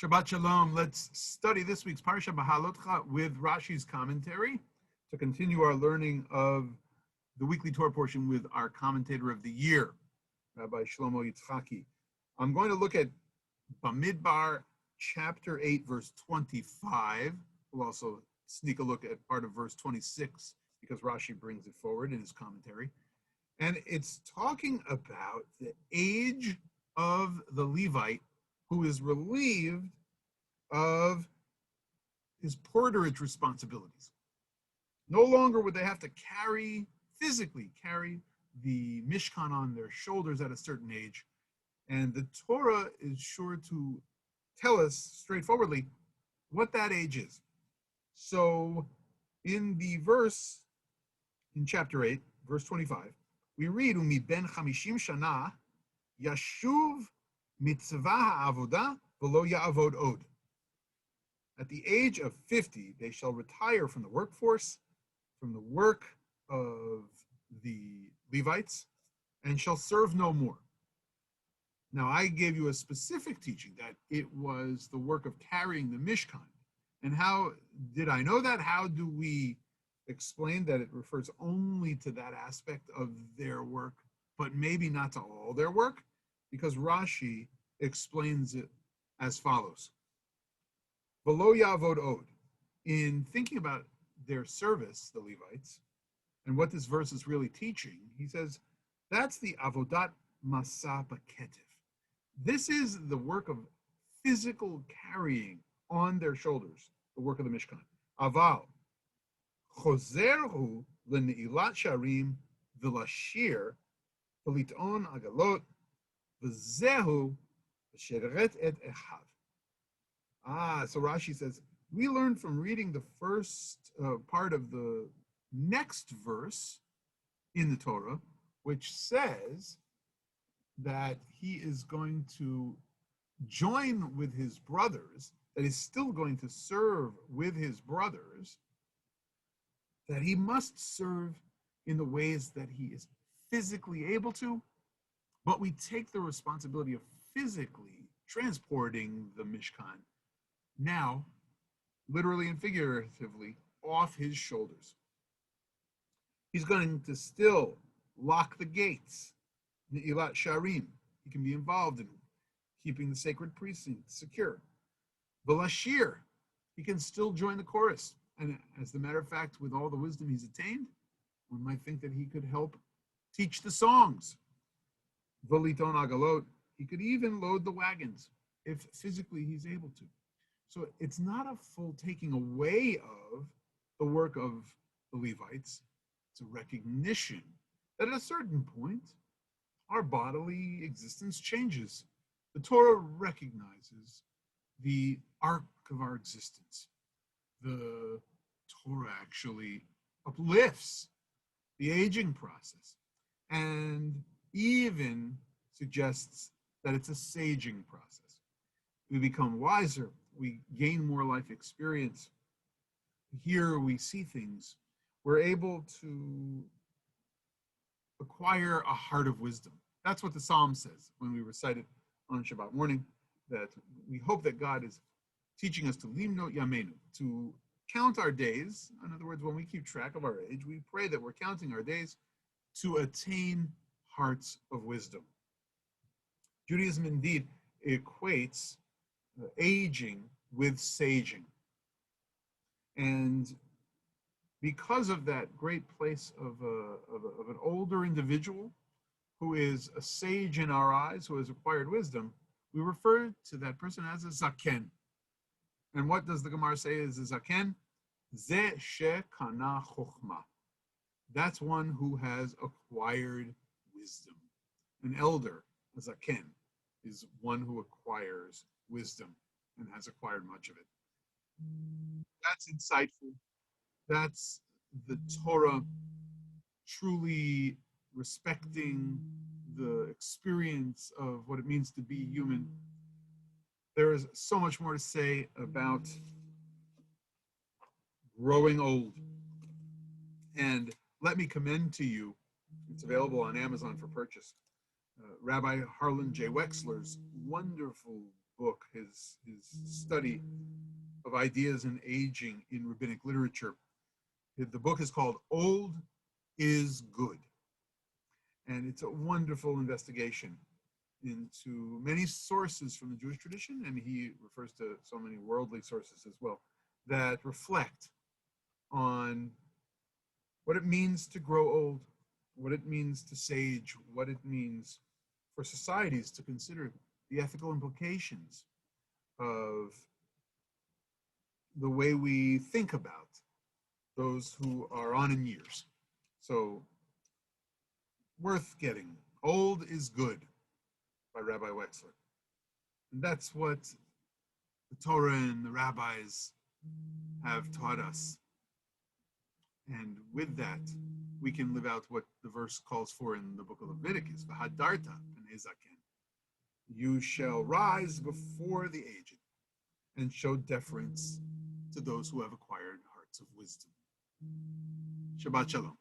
Shabbat Shalom. Let's study this week's Parsha Bahalotcha with Rashi's commentary to continue our learning of the weekly Torah portion with our commentator of the year, Rabbi Shlomo Yitzchaki. I'm going to look at Bamidbar chapter 8, verse 25. We'll also sneak a look at part of verse 26 because Rashi brings it forward in his commentary. And it's talking about the age of the Levite who is relieved of his porterage responsibilities. No longer would they have to physically carry the Mishkan on their shoulders at a certain age. And the Torah is sure to tell us straightforwardly what that age is. So in the verse, in chapter 8, verse 25, we read, Umi ben chamishim shana yashuv mitzvah ha'avodah v'lo ya'avod od. At the age of 50, they shall retire from the workforce, from the work of the Levites, and shall serve no more. Now, I gave you a specific teaching that it was the work of carrying the Mishkan. And how did I know that? How do we explain that it refers only to that aspect of their work, but maybe not to all their work? Because Rashi explains it as follows. V'lo ya'avod od. In thinking about their service, the Levites, and what this verse is really teaching, he says, that's the avodat masa b'ketif. This is the work of physical carrying on their shoulders, the work of the Mishkan. Aval, chozerhu l'neilat sharim v'lashir v'liton agalot v'zehu v'sheret et echav. So Rashi says, we learn from reading the first part of the next verse in the Torah, which says that he is going to join with his brothers, that he's still going to serve with his brothers, that he must serve in the ways that he is physically able to, but we take the responsibility of physically transporting the Mishkan now, literally and figuratively, off his shoulders. He's going to still lock the gates, Ne'ilat Sharim. He can be involved in keeping the sacred precinct secure. V'lashir, he can still join the chorus. And as a matter of fact, with all the wisdom he's attained, one might think that he could help teach the songs. V'liton agalot, he could even load the wagons if physically he's able to. So it's not a full taking away of the work of the Levites. It's a recognition that at a certain point, our bodily existence changes. The Torah recognizes the arc of our existence. The Torah actually uplifts the aging process and even suggests that it's a saging process. We become wiser. We gain more life experience. Here we see things. We're able to acquire a heart of wisdom. That's what the Psalm says when we recite it on Shabbat morning, that we hope that God is teaching us to limnot yamenu, to count our days. In other words, when we keep track of our age, we pray that we're counting our days to attain hearts of wisdom. Judaism indeed equates aging with saging. And because of that great place of an older individual who is a sage in our eyes, who has acquired wisdom, we refer to that person as a zaken. And what does the Gemara say is a zaken? Ze shekana chokhmah. That's one who has acquired wisdom. An elder, a zaken, is one who acquires wisdom and has acquired much of it. That's insightful. That's the Torah truly respecting the experience of what it means to be human. There is so much more to say about growing old. And let me commend to you, it's available on Amazon for purchase, Rabbi Harlan J. Wexler's wonderful book, his study of ideas and aging in rabbinic literature. The book is called Old is Good. And it's a wonderful investigation into many sources from the Jewish tradition, and he refers to so many worldly sources as well, that reflect on what it means to grow old, what it means to sage, what it means for societies to consider the ethical implications of the way we think about those who are on in years. So, worth getting. Old is Good by Rabbi Wexler. And that's what the Torah and the rabbis have taught us. And with that, we can live out what the verse calls for in the book of Leviticus, V'hadarta b'nei zaken. You shall rise before the aged and show deference to those who have acquired hearts of wisdom. Shabbat Shalom.